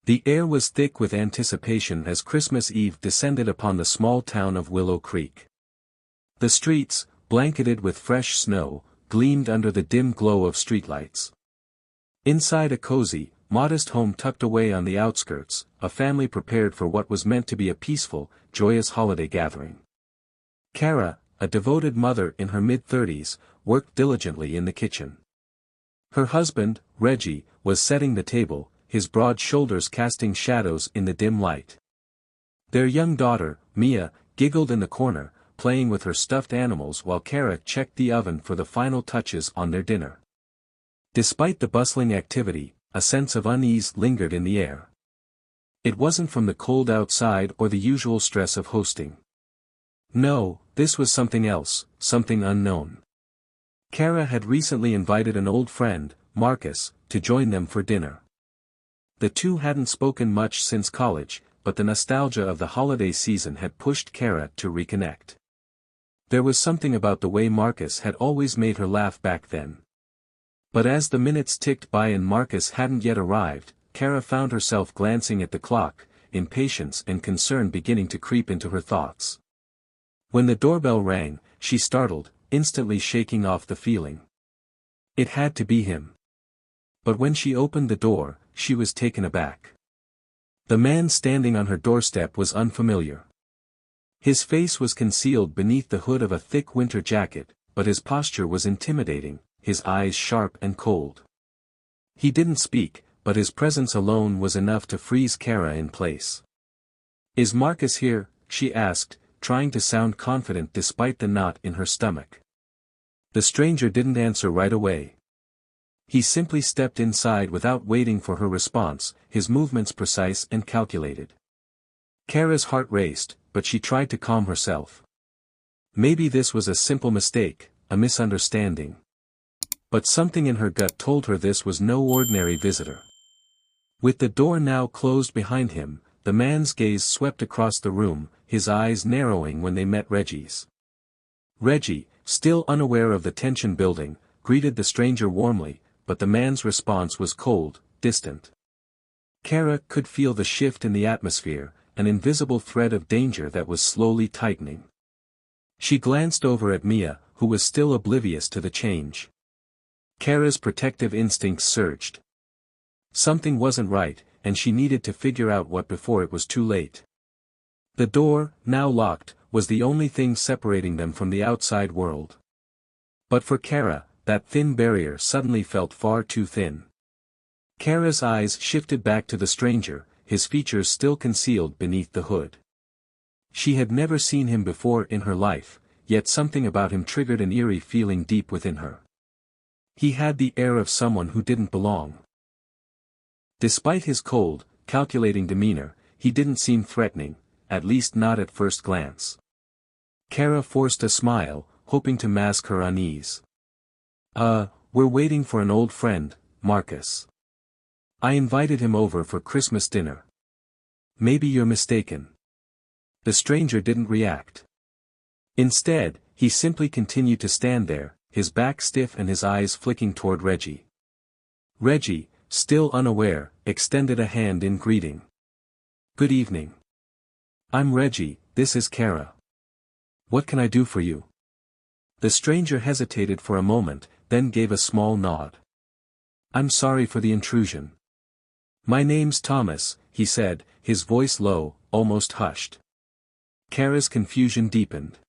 The air was thick with anticipation as Christmas Eve descended upon the small town of Willow Creek. The streets, blanketed with fresh snow, gleamed under the dim glow of streetlights. Inside a cozy, modest home tucked away on the outskirts, a family prepared for what was meant to be a peaceful, joyous holiday gathering. Kara, a devoted mother in her mid-30s, worked diligently in the kitchen. Her husband, Reggie, was setting the table, his broad shoulders casting shadows in the dim light. Their young daughter, Mia, giggled in the corner, playing with her stuffed animals while Kara checked the oven for the final touches on their dinner. Despite the bustling activity, a sense of unease lingered in the air. It wasn't from the cold outside or the usual stress of hosting. No, this was something else, something unknown. Kara had recently invited an old friend, Marcus, to join them for dinner. The two hadn't spoken much since college, but the nostalgia of the holiday season had pushed Kara to reconnect. There was something about the way Marcus had always made her laugh back then. But as the minutes ticked by and Marcus hadn't yet arrived, Kara found herself glancing at the clock, impatience and concern beginning to creep into her thoughts. When the doorbell rang, she startled, instantly shaking off the feeling. It had to be him. But when she opened the door, she was taken aback. The man standing on her doorstep was unfamiliar. His face was concealed beneath the hood of a thick winter jacket, but his posture was intimidating, his eyes sharp and cold. He didn't speak, but his presence alone was enough to freeze Kara in place. "Is Marcus here?" she asked, trying to sound confident despite the knot in her stomach. The stranger didn't answer right away. He simply stepped inside without waiting for her response, his movements precise and calculated. Kara's heart raced, but she tried to calm herself. Maybe this was a simple mistake, a misunderstanding. But something in her gut told her this was no ordinary visitor. With the door now closed behind him, the man's gaze swept across the room, his eyes narrowing when they met Reggie's. Reggie, still unaware of the tension building, greeted the stranger warmly, but the man's response was cold, distant. Kara could feel the shift in the atmosphere, an invisible thread of danger that was slowly tightening. She glanced over at Mia, who was still oblivious to the change. Kara's protective instincts surged. Something wasn't right, and she needed to figure out what before it was too late. The door, now locked, was the only thing separating them from the outside world. But for Kara, that thin barrier suddenly felt far too thin. Kara's eyes shifted back to the stranger, his features still concealed beneath the hood. She had never seen him before in her life, yet something about him triggered an eerie feeling deep within her. He had the air of someone who didn't belong. Despite his cold, calculating demeanor, he didn't seem threatening, at least not at first glance. Kara forced a smile, hoping to mask her unease. We're waiting for an old friend, Marcus. I invited him over for Christmas dinner. Maybe you're mistaken." The stranger didn't react. Instead, he simply continued to stand there, his back stiff and his eyes flicking toward Reggie. Reggie, still unaware, extended a hand in greeting. "Good evening. I'm Reggie, this is Kara. What can I do for you?" The stranger hesitated for a moment, then gave a small nod. "I'm sorry for the intrusion. My name's Thomas," he said, his voice low, almost hushed. Kara's confusion deepened.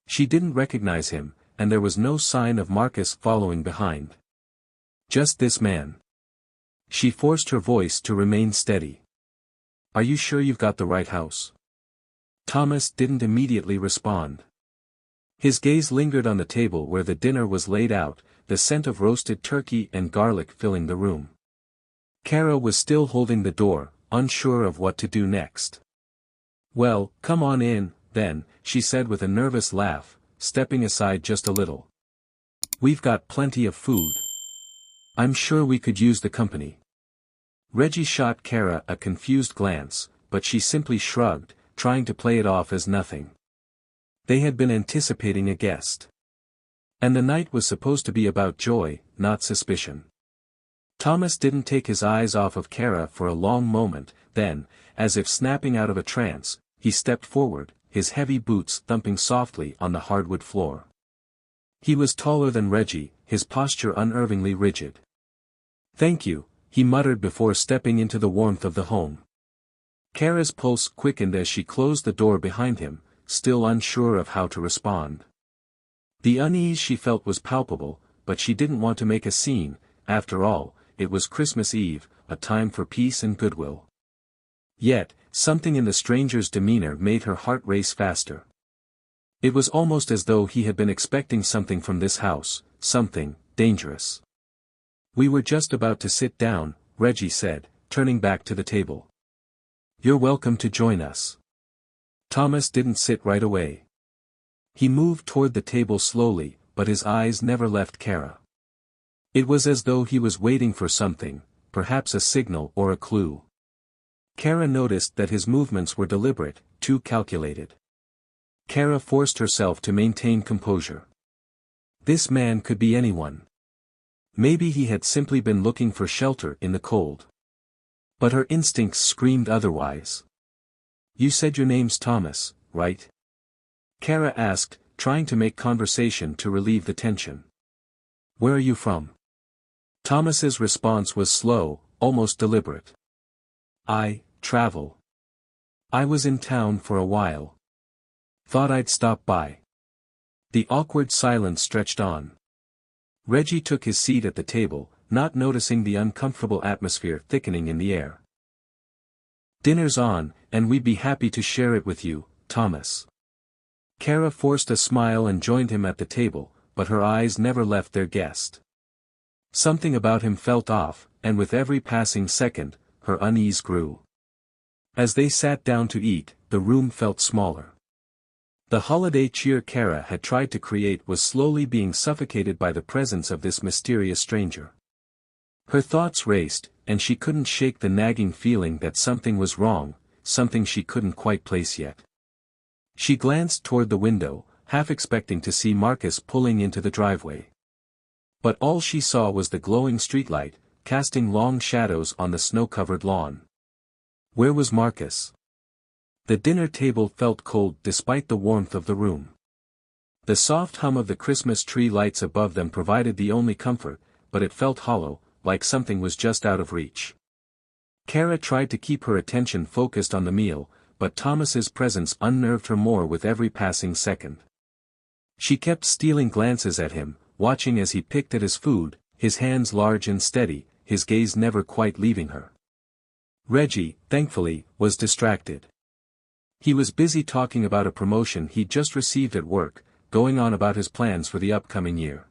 She didn't recognize him, and there was no sign of Marcus following behind. Just this man. She forced her voice to remain steady. "Are you sure you've got the right house?" Thomas didn't immediately respond. His gaze lingered on the table where the dinner was laid out, the scent of roasted turkey and garlic filling the room. Kara was still holding the door, unsure of what to do next. "Well, come on in, then," she said with a nervous laugh, stepping aside just a little. "We've got plenty of food. I'm sure we could use the company." Reggie shot Kara a confused glance, but she simply shrugged, trying to play it off as nothing. They had been anticipating a guest. And the night was supposed to be about joy, not suspicion. Thomas didn't take his eyes off of Kara for a long moment, then, as if snapping out of a trance, he stepped forward, his heavy boots thumping softly on the hardwood floor. He was taller than Reggie, his posture unnervingly rigid. "Thank you," he muttered before stepping into the warmth of the home. Kara's pulse quickened as she closed the door behind him, still unsure of how to respond. The unease she felt was palpable, but she didn't want to make a scene. After all, it was Christmas Eve, a time for peace and goodwill. Yet, something in the stranger's demeanor made her heart race faster. It was almost as though he had been expecting something from this house, something dangerous. "We were just about to sit down," Reggie said, turning back to the table. "You're welcome to join us." Thomas didn't sit right away. He moved toward the table slowly, but his eyes never left Kara. It was as though he was waiting for something, perhaps a signal or a clue. Kara noticed that his movements were deliberate, too calculated. Kara forced herself to maintain composure. This man could be anyone. Maybe he had simply been looking for shelter in the cold. But her instincts screamed otherwise. "You said your name's Thomas, right?" Kara asked, trying to make conversation to relieve the tension. "Where are you from?" Thomas's response was slow, almost deliberate. "I travel. I was in town for a while. Thought I'd stop by." The awkward silence stretched on. Reggie took his seat at the table, not noticing the uncomfortable atmosphere thickening in the air. "Dinner's on, and we'd be happy to share it with you, Thomas." Kara forced a smile and joined him at the table, but her eyes never left their guest. Something about him felt off, and with every passing second, her unease grew. As they sat down to eat, the room felt smaller. The holiday cheer Kara had tried to create was slowly being suffocated by the presence of this mysterious stranger. Her thoughts raced, and she couldn't shake the nagging feeling that something was wrong, something she couldn't quite place yet. She glanced toward the window, half expecting to see Marcus pulling into the driveway. But all she saw was the glowing streetlight, casting long shadows on the snow-covered lawn. Where was Marcus? The dinner table felt cold despite the warmth of the room. The soft hum of the Christmas tree lights above them provided the only comfort, but it felt hollow, like something was just out of reach. Kara tried to keep her attention focused on the meal, but Thomas's presence unnerved her more with every passing second. She kept stealing glances at him, watching as he picked at his food, his hands large and steady, his gaze never quite leaving her. Reggie, thankfully, was distracted. He was busy talking about a promotion he'd just received at work, going on about his plans for the upcoming year.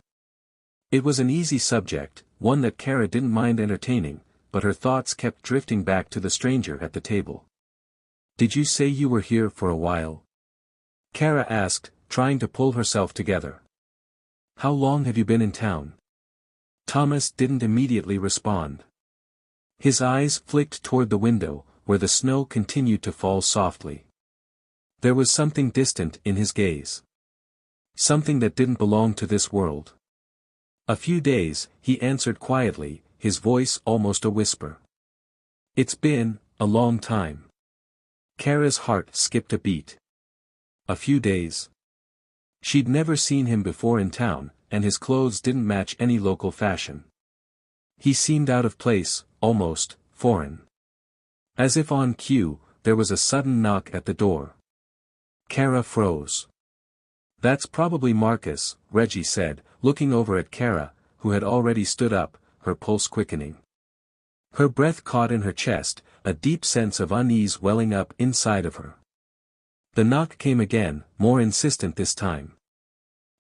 It was an easy subject, one that Kara didn't mind entertaining, but her thoughts kept drifting back to the stranger at the table. "Did you say you were here for a while?" Kara asked, trying to pull herself together. "How long have you been in town?" Thomas didn't immediately respond. His eyes flicked toward the window, where the snow continued to fall softly. There was something distant in his gaze. Something that didn't belong to this world. "A few days," he answered quietly, his voice almost a whisper. "It's been a long time." Kara's heart skipped a beat. A few days. She'd never seen him before in town, and his clothes didn't match any local fashion. He seemed out of place, almost foreign. As if on cue, there was a sudden knock at the door. Kara froze. "That's probably Marcus," Reggie said, looking over at Kara, who had already stood up, her pulse quickening. Her breath caught in her chest, a deep sense of unease welling up inside of her. The knock came again, more insistent this time.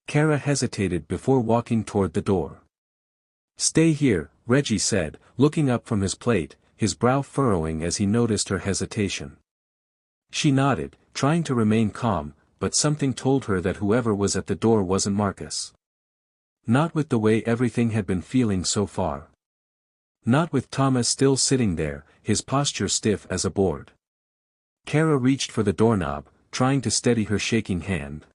Kara hesitated before walking toward the door. "Stay here," Reggie said, looking up from his plate, his brow furrowing as he noticed her hesitation. She nodded, trying to remain calm, but something told her that whoever was at the door wasn't Marcus. Not with the way everything had been feeling so far. Not with Thomas still sitting there, his posture stiff as a board. Kara reached for the doorknob, trying to steady her shaking hand.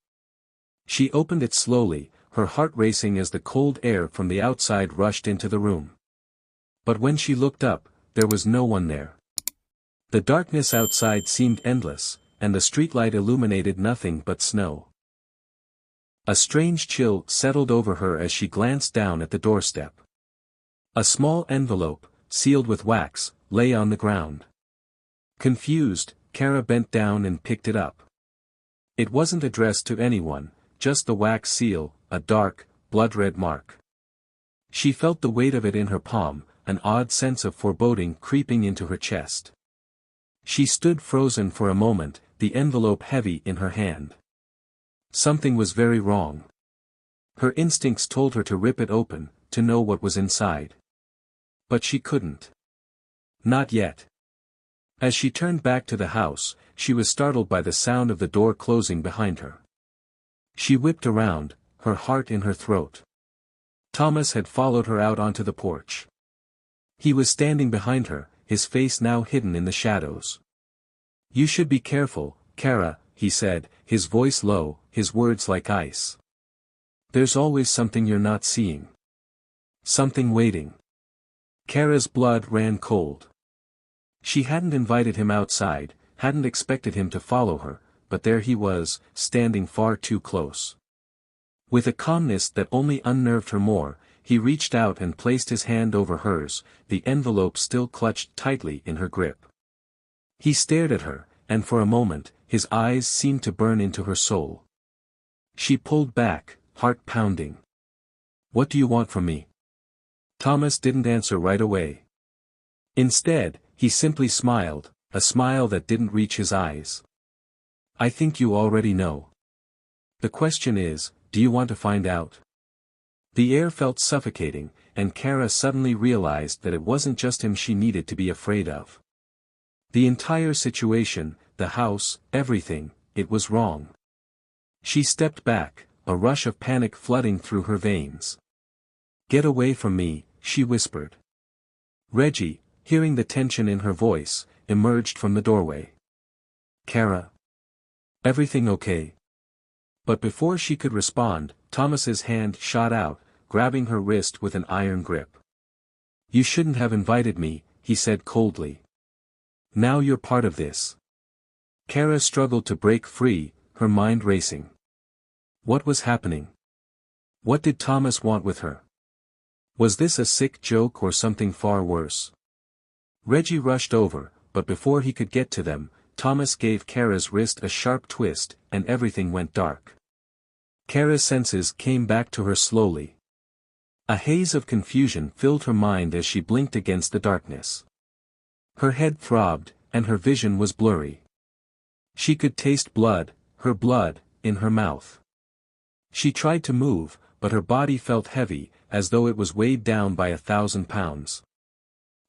She opened it slowly, her heart racing as the cold air from the outside rushed into the room. But when she looked up, there was no one there. The darkness outside seemed endless, and the streetlight illuminated nothing but snow. A strange chill settled over her as she glanced down at the doorstep. A small envelope, sealed with wax, lay on the ground. Confused, Kara bent down and picked it up. It wasn't addressed to anyone, just the wax seal, a dark, blood-red mark. She felt the weight of it in her palm, an odd sense of foreboding creeping into her chest. She stood frozen for a moment, the envelope heavy in her hand. Something was very wrong. Her instincts told her to rip it open, to know what was inside. But she couldn't. Not yet. As she turned back to the house, she was startled by the sound of the door closing behind her. She whipped around, her heart in her throat. Thomas had followed her out onto the porch. He was standing behind her, his face now hidden in the shadows. "You should be careful, Kara," he said, his voice low, his words like ice. "There's always something you're not seeing. Something waiting." Kara's blood ran cold. She hadn't invited him outside, hadn't expected him to follow her, but there he was, standing far too close. With a calmness that only unnerved her more, he reached out and placed his hand over hers, the envelope still clutched tightly in her grip. He stared at her, and for a moment, his eyes seemed to burn into her soul. She pulled back, heart pounding. "What do you want from me?" Thomas didn't answer right away. Instead, he simply smiled, a smile that didn't reach his eyes. "I think you already know. The question is, do you want to find out?" The air felt suffocating, and Kara suddenly realized that it wasn't just him she needed to be afraid of. The entire situation, the house, everything, it was wrong. She stepped back, a rush of panic flooding through her veins. "Get away from me," she whispered. Reggie, hearing the tension in her voice, emerged from the doorway. "Kara? Everything okay?" But before she could respond, Thomas's hand shot out, grabbing her wrist with an iron grip. "You shouldn't have invited me," he said coldly. "Now you're part of this." Kara struggled to break free, her mind racing. What was happening? What did Thomas want with her? Was this a sick joke or something far worse? Reggie rushed over, but before he could get to them, Thomas gave Kara's wrist a sharp twist, and everything went dark. Kara's senses came back to her slowly. A haze of confusion filled her mind as she blinked against the darkness. Her head throbbed, and her vision was blurry. She could taste blood, her blood, in her mouth. She tried to move, but her body felt heavy, as though it was weighed down by 1,000 pounds.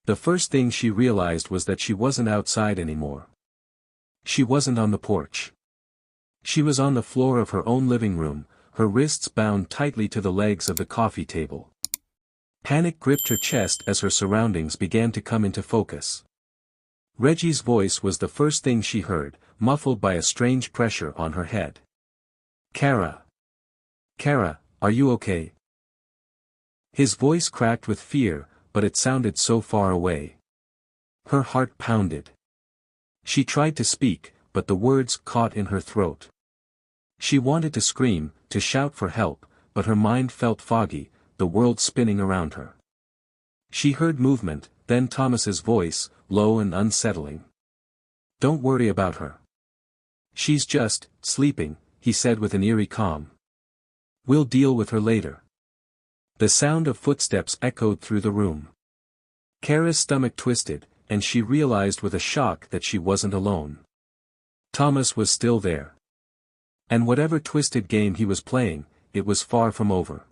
The first thing she realized was that she wasn't outside anymore. She wasn't on the porch. She was on the floor of her own living room, her wrists bound tightly to the legs of the coffee table. Panic gripped her chest as her surroundings began to come into focus. Reggie's voice was the first thing she heard, muffled by a strange pressure on her head. "Kara. Kara, are you okay?" His voice cracked with fear, but it sounded so far away. Her heart pounded. She tried to speak, but the words caught in her throat. She wanted to scream, to shout for help, but her mind felt foggy, the world spinning around her. She heard movement, then Thomas's voice, low and unsettling. "Don't worry about her. She's just sleeping," he said with an eerie calm. "We'll deal with her later." The sound of footsteps echoed through the room. Kara's stomach twisted, and she realized with a shock that she wasn't alone. Thomas was still there. And whatever twisted game he was playing, it was far from over.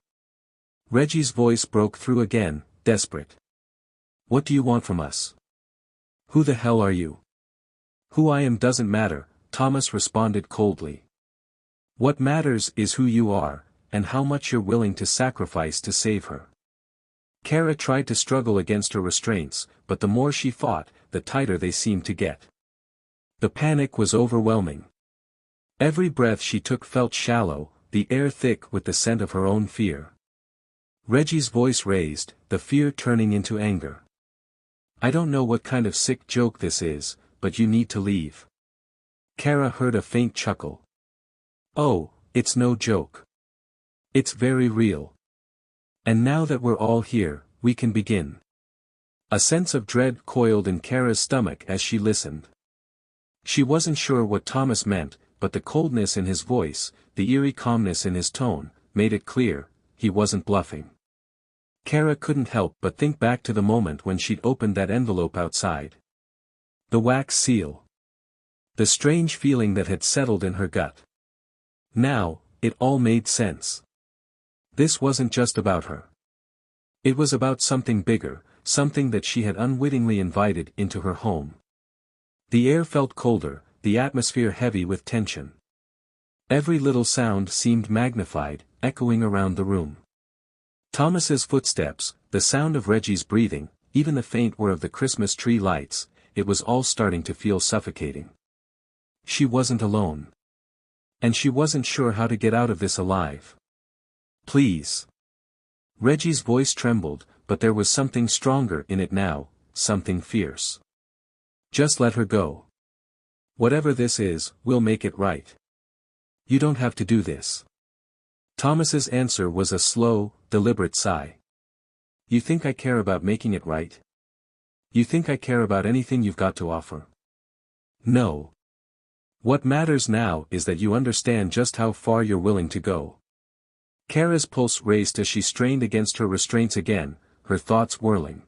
Reggie's voice broke through again, desperate. "What do you want from us? Who the hell are you?" "Who I am doesn't matter," Thomas responded coldly. "What matters is who you are, and how much you're willing to sacrifice to save her." Kara tried to struggle against her restraints, but the more she fought, the tighter they seemed to get. The panic was overwhelming. Every breath she took felt shallow, the air thick with the scent of her own fear. Reggie's voice raised, the fear turning into anger. I don't know what kind of sick joke this is, but you need to leave. Kara heard a faint chuckle. Oh, it's no joke. It's very real. And now that we're all here, we can begin. A sense of dread coiled in Kara's stomach as she listened. She wasn't sure what Thomas meant, but the coldness in his voice, the eerie calmness in his tone, made it clear, he wasn't bluffing. Kara couldn't help but think back to the moment when she'd opened that envelope outside. The wax seal. The strange feeling that had settled in her gut. Now, it all made sense. This wasn't just about her. It was about something bigger, something that she had unwittingly invited into her home. The air felt colder, the atmosphere heavy with tension. Every little sound seemed magnified, echoing around the room. Thomas's footsteps, the sound of Reggie's breathing, even the faint whir of the Christmas tree lights, it was all starting to feel suffocating. She wasn't alone. And she wasn't sure how to get out of this alive. Please. Reggie's voice trembled, but there was something stronger in it now, something fierce. Just let her go. Whatever this is, we'll make it right. You don't have to do this. Thomas's answer was a slow, deliberate sigh. You think I care about making it right? You think I care about anything you've got to offer? No. What matters now is that you understand just how far you're willing to go. Kara's pulse raced as she strained against her restraints again, her thoughts whirling.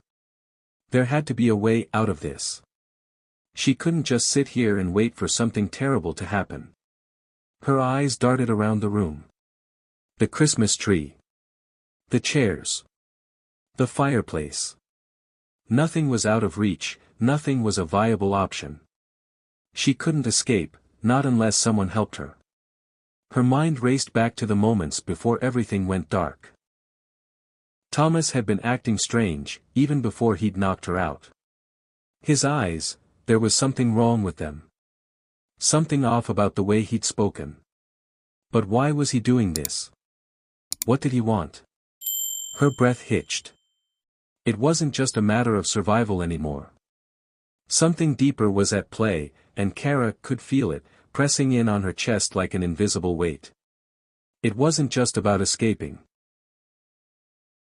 There had to be a way out of this. She couldn't just sit here and wait for something terrible to happen. Her eyes darted around the room. The Christmas tree. The chairs. The fireplace. Nothing was out of reach, nothing was a viable option. She couldn't escape, not unless someone helped her. Her mind raced back to the moments before everything went dark. Thomas had been acting strange, even before he'd knocked her out. His eyes, there was something wrong with them. Something off about the way he'd spoken. But why was he doing this? What did he want? Her breath hitched. It wasn't just a matter of survival anymore. Something deeper was at play, and Kara could feel it, pressing in on her chest like an invisible weight. It wasn't just about escaping.